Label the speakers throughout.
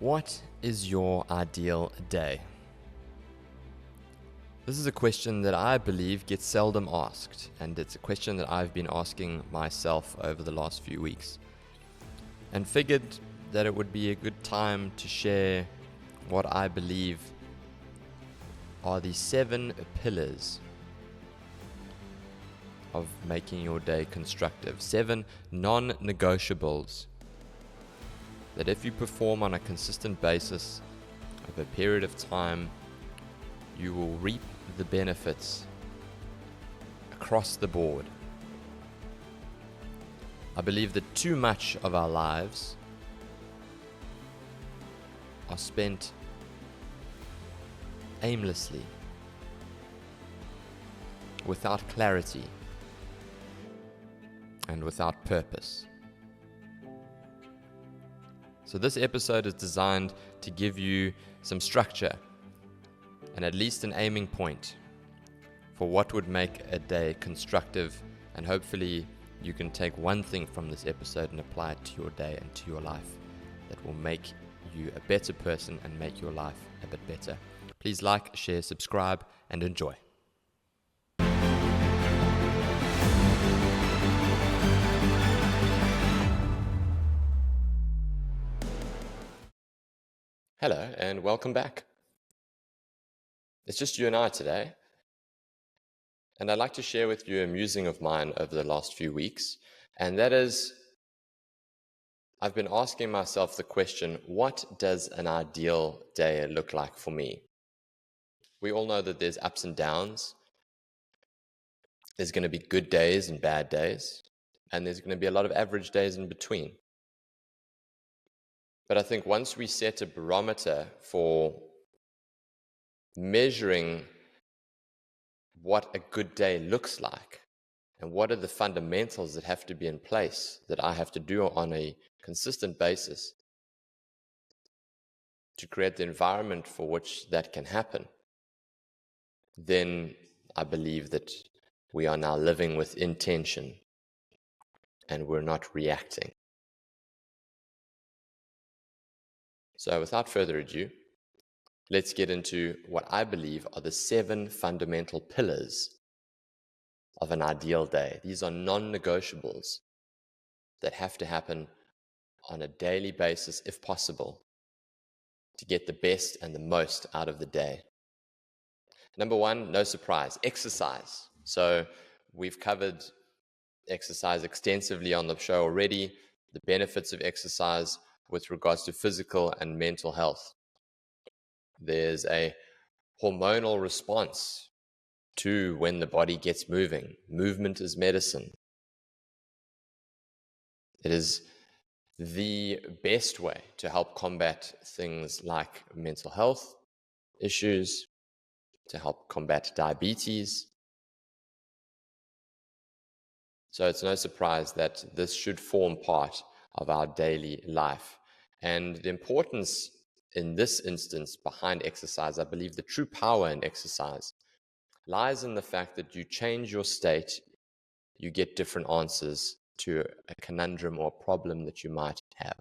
Speaker 1: What is your ideal day? This is a question that I believe gets seldom asked, and it's a question that I've been asking myself over the last few weeks, and figured that it would be a good time to share what I believe are the 7 pillars of making your day constructive. 7 non-negotiables that if you perform on a consistent basis over a period of time, you will reap the benefits across the board. I believe that too much of our lives are spent aimlessly, without clarity, and without purpose. So this episode is designed to give you some structure and at least an aiming point for what would make a day constructive, and hopefully you can take one thing from this episode and apply it to your day and to your life that will make you a better person and make your life a bit better. Please like, share, subscribe, and enjoy. Hello and welcome back. It's just you and I today, and I'd like to share with you a musing of mine over the last few weeks, and that is, I've been asking myself the question, what does an ideal day look like for me? We all know that there's ups and downs. There's going to be good days and bad days, and there's going to be a lot of average days in between. But I think once we set a barometer for measuring what a good day looks like and what are the fundamentals that have to be in place that I have to do on a consistent basis to create the environment for which that can happen, then I believe that we are now living with intention and we're not reacting. So without further ado, let's get into what I believe are the 7 fundamental pillars of an ideal day. These are non-negotiables that have to happen on a daily basis, if possible, to get the best and the most out of the day. Number 1, no surprise, exercise. So we've covered exercise extensively on the show already, the benefits of exercise with regards to physical and mental health. There's a hormonal response to when the body gets moving. Movement is medicine. It is the best way to help combat things like mental health issues, to help combat diabetes. So it's no surprise that this should form part of our daily life. And the importance in this instance behind exercise, I believe the true power in exercise lies in the fact that you change your state, you get different answers to a conundrum or problem that you might have.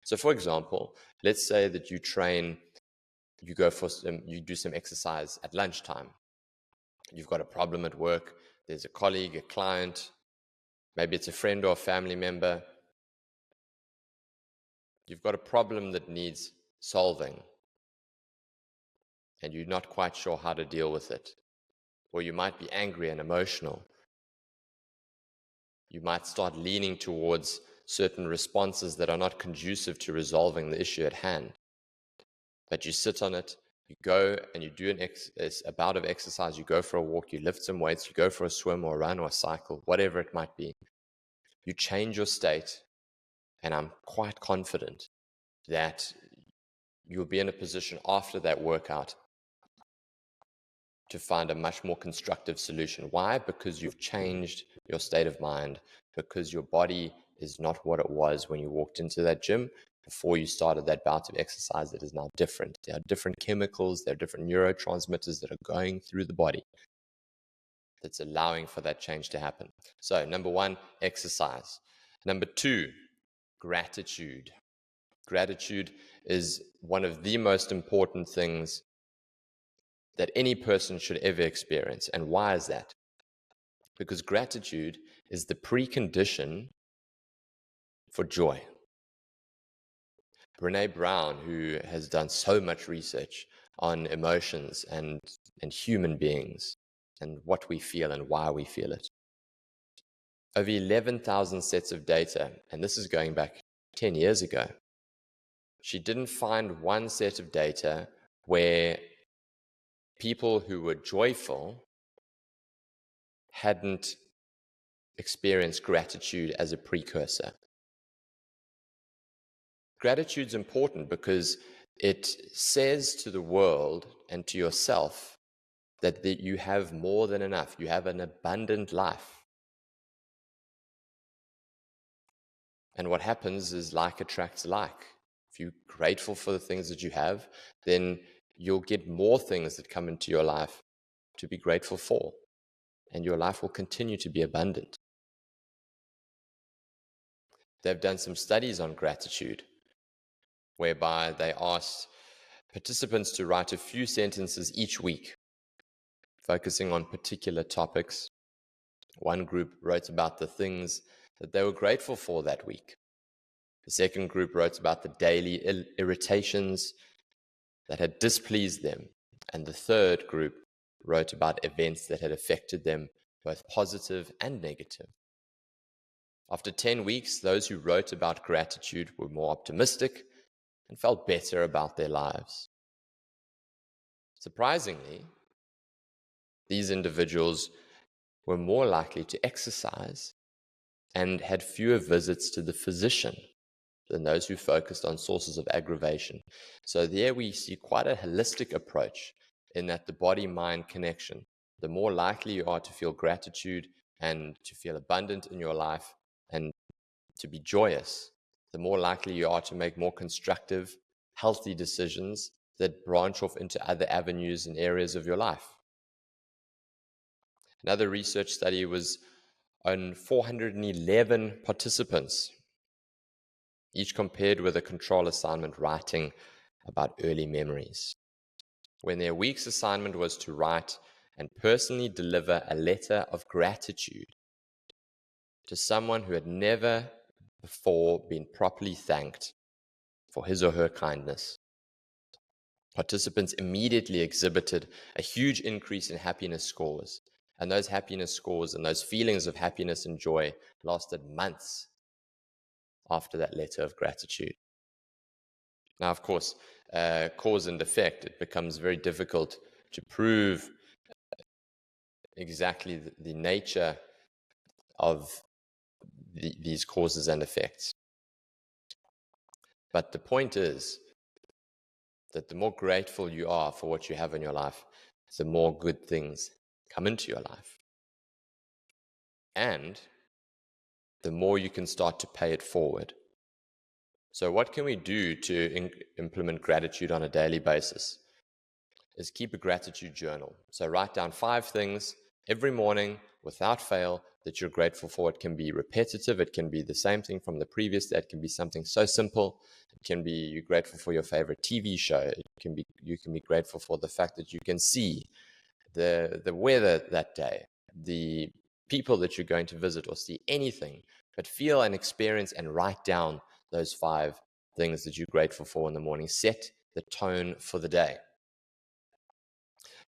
Speaker 1: So for example, let's say that you train, you do some exercise at lunchtime. You've got a problem at work, there's a colleague, a client, maybe it's a friend or a family member. You've got a problem that needs solving, and you're not quite sure how to deal with it. Or you might be angry and emotional. You might start leaning towards certain responses that are not conducive to resolving the issue at hand. But you sit on it, you go and you do a bout of exercise, you go for a walk, you lift some weights, you go for a swim or a run or a cycle, whatever it might be. You change your state, and I'm quite confident that you'll be in a position after that workout to find a much more constructive solution. Why? Because you've changed your state of mind, because your body is not what it was when you walked into that gym before you started that bout of exercise. That is now different. There are different chemicals, there are different neurotransmitters that are going through the body that's allowing for that change to happen. So number 1, exercise. Number 2, gratitude. Gratitude is one of the most important things that any person should ever experience. And why is that? Because gratitude is the precondition for joy. Brene Brown, who has done so much research on emotions and human beings and what we feel and why we feel it, over 11,000 sets of data, and this is going back 10 years ago, she didn't find one set of data where people who were joyful hadn't experienced gratitude as a precursor. Gratitude's important because it says to the world and to yourself that you have more than enough. You have an abundant life. And what happens is like attracts like. If you're grateful for the things that you have, then you'll get more things that come into your life to be grateful for. And your life will continue to be abundant. They've done some studies on gratitude, whereby they asked participants to write a few sentences each week, focusing on particular topics. One group wrote about the things that they were grateful for that week. The second group wrote about the daily irritations that had displeased them. And the third group wrote about events that had affected them, both positive and negative. After 10 weeks, those who wrote about gratitude were more optimistic and felt better about their lives. Surprisingly, these individuals were more likely to exercise and had fewer visits to the physician than those who focused on sources of aggravation. So there we see quite a holistic approach in that the body-mind connection. The more likely you are to feel gratitude and to feel abundant in your life and to be joyous, the more likely you are to make more constructive, healthy decisions that branch off into other avenues and areas of your life. Another research study was on 411 participants, each compared with a control assignment writing about early memories. When their week's assignment was to write and personally deliver a letter of gratitude to someone who had never before been properly thanked for his or her kindness, participants immediately exhibited a huge increase in happiness scores. And those happiness scores and those feelings of happiness and joy lasted months after that letter of gratitude. Now, of course, cause and effect, it becomes very difficult to prove exactly the nature of these causes and effects. But the point is that the more grateful you are for what you have in your life, the more good things come into your life. And the more you can start to pay it forward. So what can we do to implement gratitude on a daily basis? Is keep a gratitude journal. So write down 5 things every morning without fail that you're grateful for. It can be repetitive. It can be the same thing from the previous day. It can be something so simple. It can be you're grateful for your favorite TV show. You can be grateful for the fact that you can see the weather that day, the people that you're going to visit or see, anything. But feel and experience and write down those 5 things that you're grateful for in the morning. Set the tone for the day.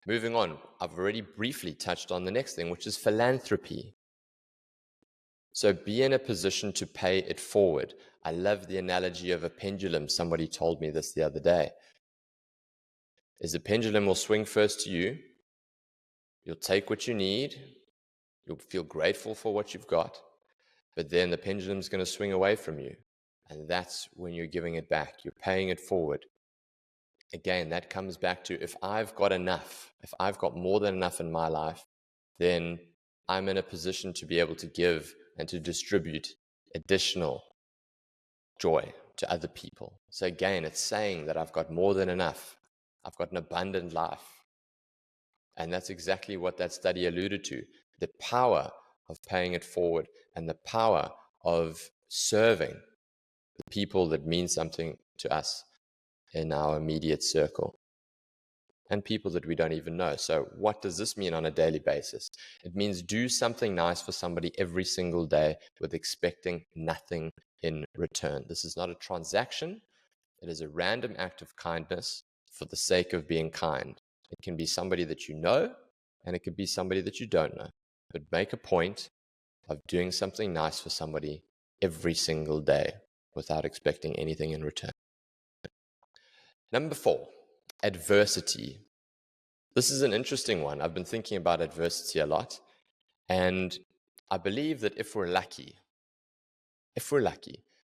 Speaker 1: Moving on, I've already briefly touched on the next thing, which is philanthropy. So be in a position to pay it forward. I love the analogy of a pendulum. Somebody told me this the other day. Is the pendulum will swing first to you. You'll take what you need. You'll feel grateful for what you've got. But then the pendulum's going to swing away from you. And that's when you're giving it back. You're paying it forward. Again, that comes back to if I've got enough, if I've got more than enough in my life, then I'm in a position to be able to give and to distribute additional joy to other people. So again, it's saying that I've got more than enough. I've got an abundant life. And that's exactly what that study alluded to. The power of paying it forward and the power of serving the people that mean something to us in our immediate circle, and people that we don't even know. So what does this mean on a daily basis? It means do something nice for somebody every single day with expecting nothing in return. This is not a transaction. It is a random act of kindness for the sake of being kind. It can be somebody that you know, and it could be somebody that you don't know. But make a point of doing something nice for somebody every single day without expecting anything in return. Number 4, adversity. This is an interesting one. I've been thinking about adversity a lot, and I believe that if we're lucky,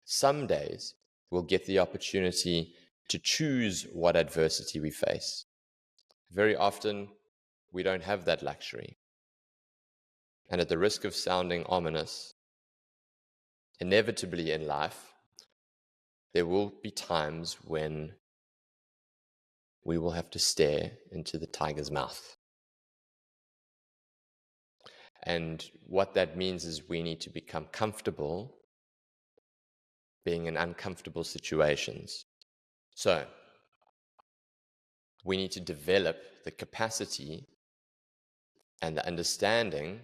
Speaker 1: some days we'll get the opportunity to choose what adversity we face. Very often, we don't have that luxury. And at the risk of sounding ominous, inevitably in life, there will be times when we will have to stare into the tiger's mouth. And what that means is we need to become comfortable being in uncomfortable situations. So, we need to develop the capacity and the understanding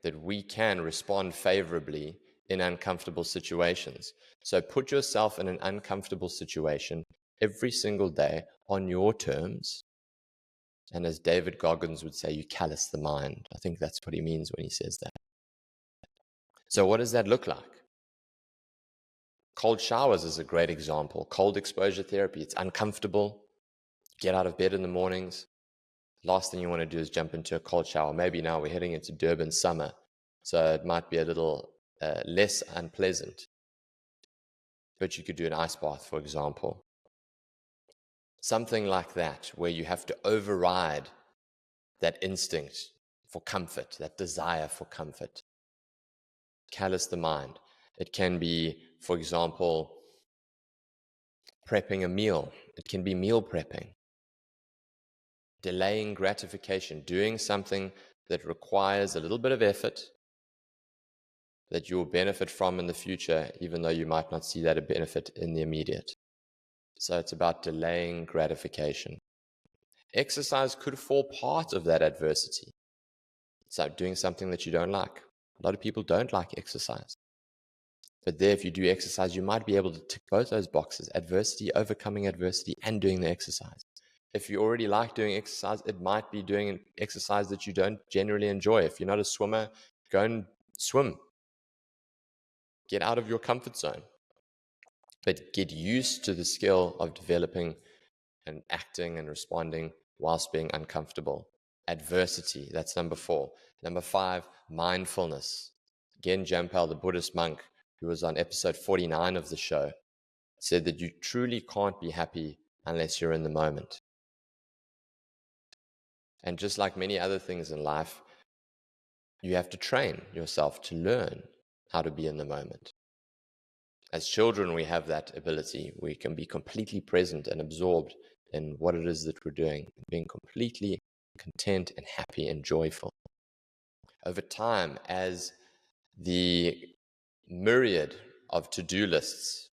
Speaker 1: that we can respond favorably in uncomfortable situations. So put yourself in an uncomfortable situation every single day on your terms. And as David Goggins would say, you callous the mind. I think that's what he means when he says that. So what does that look like? Cold showers is a great example. Cold exposure therapy, it's uncomfortable. Get out of bed in the mornings. Last thing you want to do is jump into a cold shower. Maybe now we're heading into Durban summer, so it might be a little less unpleasant. But you could do an ice bath, for example. Something like that, where you have to override that instinct for comfort, that desire for comfort. Callous the mind. It can be, for example, prepping a meal. It can be meal prepping. Delaying gratification, doing something that requires a little bit of effort that you will benefit from in the future, even though you might not see that a benefit in the immediate. So it's about delaying gratification. Exercise could fall part of that adversity. So doing something that you don't like. A lot of people don't like exercise. But there, if you do exercise, you might be able to tick both those boxes: adversity, overcoming adversity, and doing the exercise. If you already like doing exercise, it might be doing an exercise that you don't generally enjoy. If you're not a swimmer, go and swim. Get out of your comfort zone. But get used to the skill of developing and acting and responding whilst being uncomfortable. Adversity, that's number 4. Number 5, mindfulness. Again, Jampal, the Buddhist monk, who was on episode 49 of the show, said that you truly can't be happy unless you're in the moment. And just like many other things in life, you have to train yourself to learn how to be in the moment. As children, we have that ability. We can be completely present and absorbed in what it is that we're doing, being completely content and happy and joyful. Over time, as the myriad of to-do lists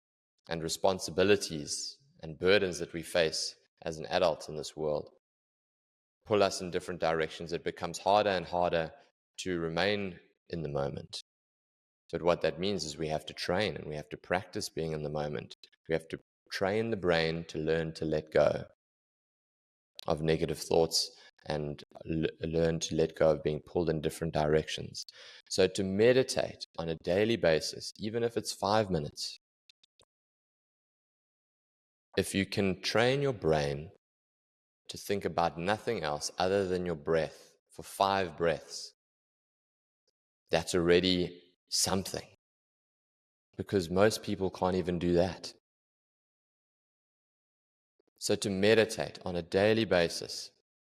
Speaker 1: and responsibilities and burdens that we face as an adult in this world pull us in different directions, it becomes harder and harder to remain in the moment. But what that means is we have to train and we have to practice being in the moment. We have to train the brain to learn to let go of negative thoughts and learn to let go of being pulled in different directions. So to meditate on a daily basis, even if it's 5 minutes, if you can train your brain to think about nothing else other than your breath for 5 breaths, that's already something. Because most people can't even do that. So to meditate on a daily basis,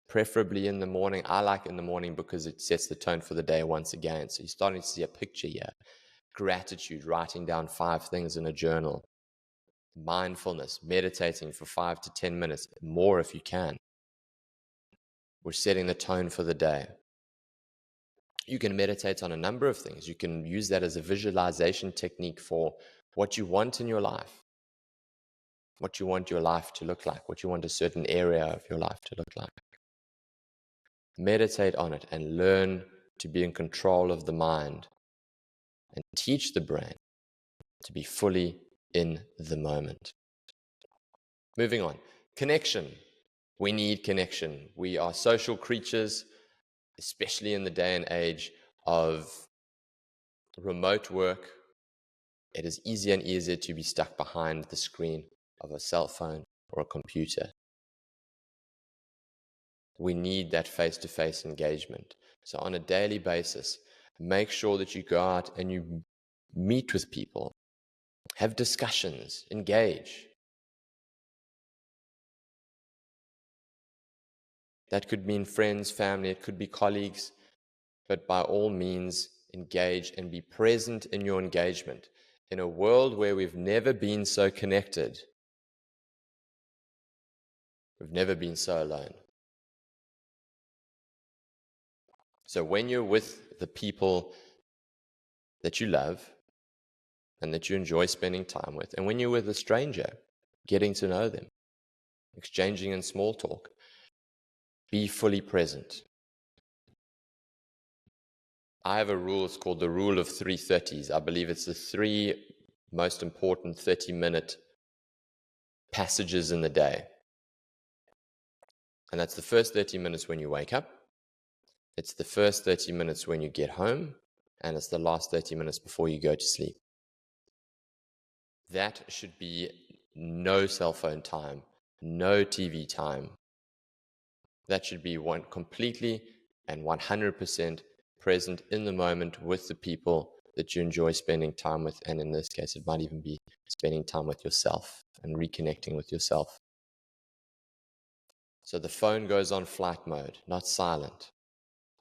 Speaker 1: preferably in the morning. I like in the morning because it sets the tone for the day once again. So you're starting to see a picture here. Gratitude, writing down 5 things in a journal. Mindfulness, meditating for 5 to 10 minutes, more if you can. We're setting the tone for the day. You can meditate on a number of things. You can use that as a visualization technique for what you want in your life. what you want your life to look like, what you want a certain area of your life to look like. Meditate on it and learn to be in control of the mind and teach the brain to be fully in the moment. Moving on. Connection. We need connection. We are social creatures, especially in the day and age of remote work. It is easier and easier to be stuck behind the screen of a cell phone or a computer. We need that face-to-face engagement. So on a daily basis, make sure that you go out and you meet with people, have discussions, engage. That could mean friends, family, it could be colleagues, but by all means, engage and be present in your engagement. In a world where we've never been so connected, we've never been so alone. So when you're with the people that you love and that you enjoy spending time with, and when you're with a stranger, getting to know them, exchanging in small talk, be fully present. I have a rule, it's called the rule of 3:30s. I believe it's the 3 most important 30-minute passages in the day. And that's the first 30 minutes when you wake up, it's the first 30 minutes when you get home, and it's the last 30 minutes before you go to sleep. That should be no cell phone time, no TV time. That should be one completely and 100% present in the moment with the people that you enjoy spending time with. And in this case, it might even be spending time with yourself and reconnecting with yourself. So the phone goes on flight mode, not silent,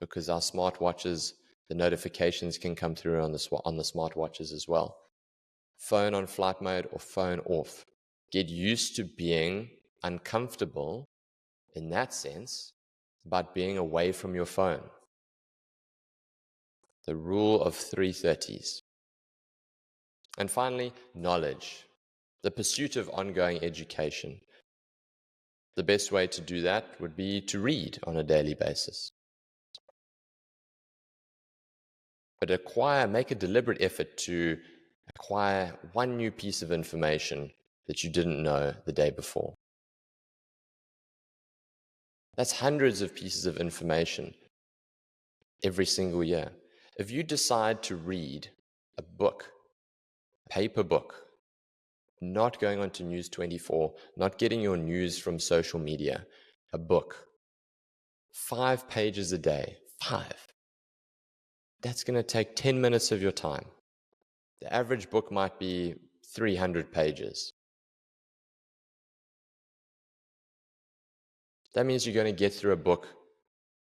Speaker 1: because our smartwatches, the notifications can come through on the smartwatches as well. Phone on flight mode or phone off. Get used to being uncomfortable in that sense about being away from your phone. The rule of 3:30s. And finally, knowledge. The pursuit of ongoing education. The best way to do that would be to read on a daily basis. But make a deliberate effort to acquire one new piece of information that you didn't know the day before. That's hundreds of pieces of information every single year. If you decide to read a book, paper book, not going on to News 24, not getting your news from social media, a book, 5 pages a day, 5. That's going to take 10 minutes of your time. The average book might be 300 pages. That means you're going to get through a book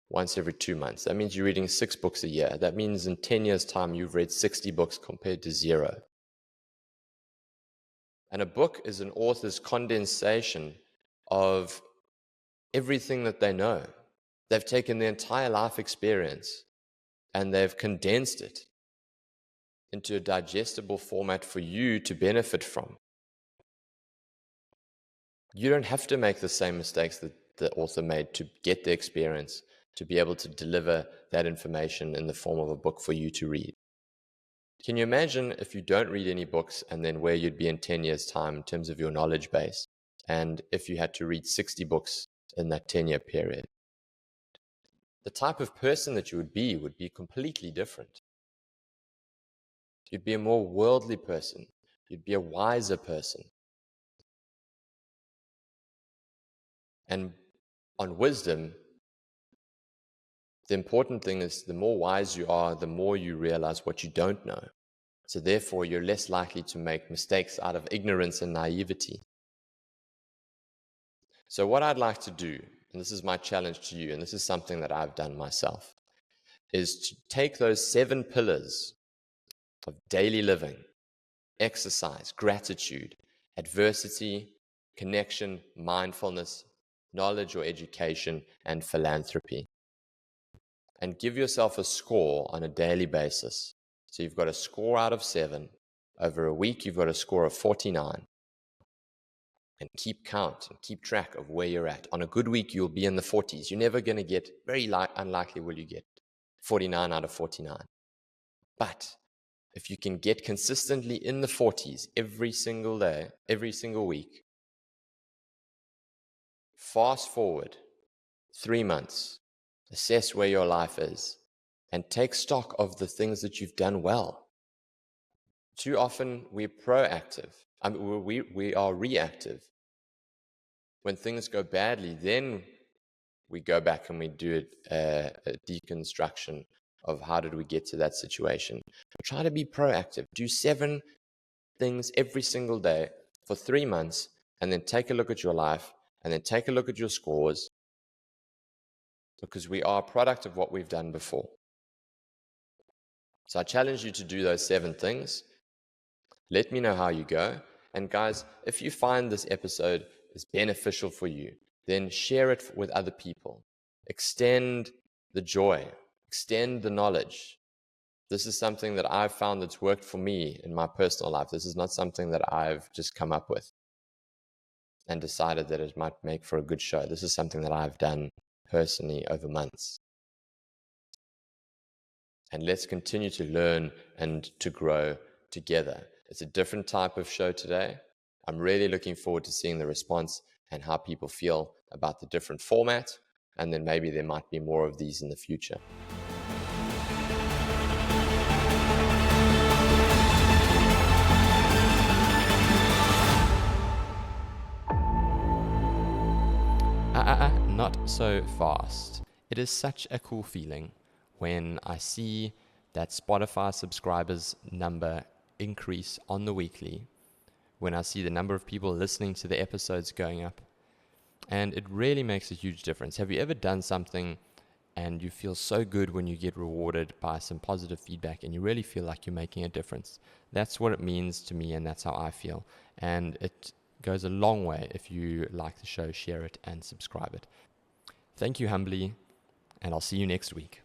Speaker 1: once every 2 months. That means you're reading 6 books a year. That means in 10 years' time, you've read 60 books compared to 0. And a book is an author's condensation of everything that they know. They've taken their entire life experience and they've condensed it into a digestible format for you to benefit from. You don't have to make the same mistakes that the author made to get the experience, to be able to deliver that information in the form of a book for you to read. Can you imagine if you don't read any books and then where you'd be in 10 years' time in terms of your knowledge base, and if you had to read 60 books in that 10-year period? The type of person that you would be completely different. You'd be a more worldly person. You'd be a wiser person. And on wisdom, the important thing is the more wise you are, the more you realize what you don't know. So therefore, you're less likely to make mistakes out of ignorance and naivety. So what I'd like to do, and this is my challenge to you, and this is something that I've done myself, is to take those 7 pillars of daily living: exercise, gratitude, adversity, connection, mindfulness, knowledge or education, and philanthropy, and give yourself a score on a daily basis. So you've got a score out of 7. Over a week, you've got a score of 49. and keep count and keep track of where you're at. On a good week, you'll be in the 40s. You're never going to get, unlikely will you get 49 out of 49. But if you can get consistently in the 40s every single day, every single week, fast forward 3 months, assess where your life is, and take stock of the things that you've done well. Too often we're proactive. We are reactive. When things go badly, then we go back and we do a deconstruction of how did we get to that situation. But try to be proactive. Do 7 things every single day for 3 months, and then take a look at your life, and then take a look at your scores, because we are a product of what we've done before. So I challenge you to do those 7 things. Let me know how you go. And guys, if you find this episode is beneficial for you, then share it with other people. Extend the joy, extend the knowledge. This is something that I've found that's worked for me in my personal life. This is not something that I've just come up with and decided that it might make for a good show. This is something that I've done personally over months. And let's continue to learn and to grow together. It's a different type of show today. I'm really looking forward to seeing the response and how people feel about the different format. And then maybe there might be more of these in the future. Not so fast. It is such a cool feeling when I see that Spotify subscribers number increase on the weekly, when I see the number of people listening to the episodes going up, and it really makes a huge difference. Have you ever done something and you feel so good when you get rewarded by some positive feedback and you really feel like you're making a difference? That's what it means to me, and that's how I feel. And it goes a long way. If you like the show, share it and subscribe it. Thank you humbly, and I'll see you next week.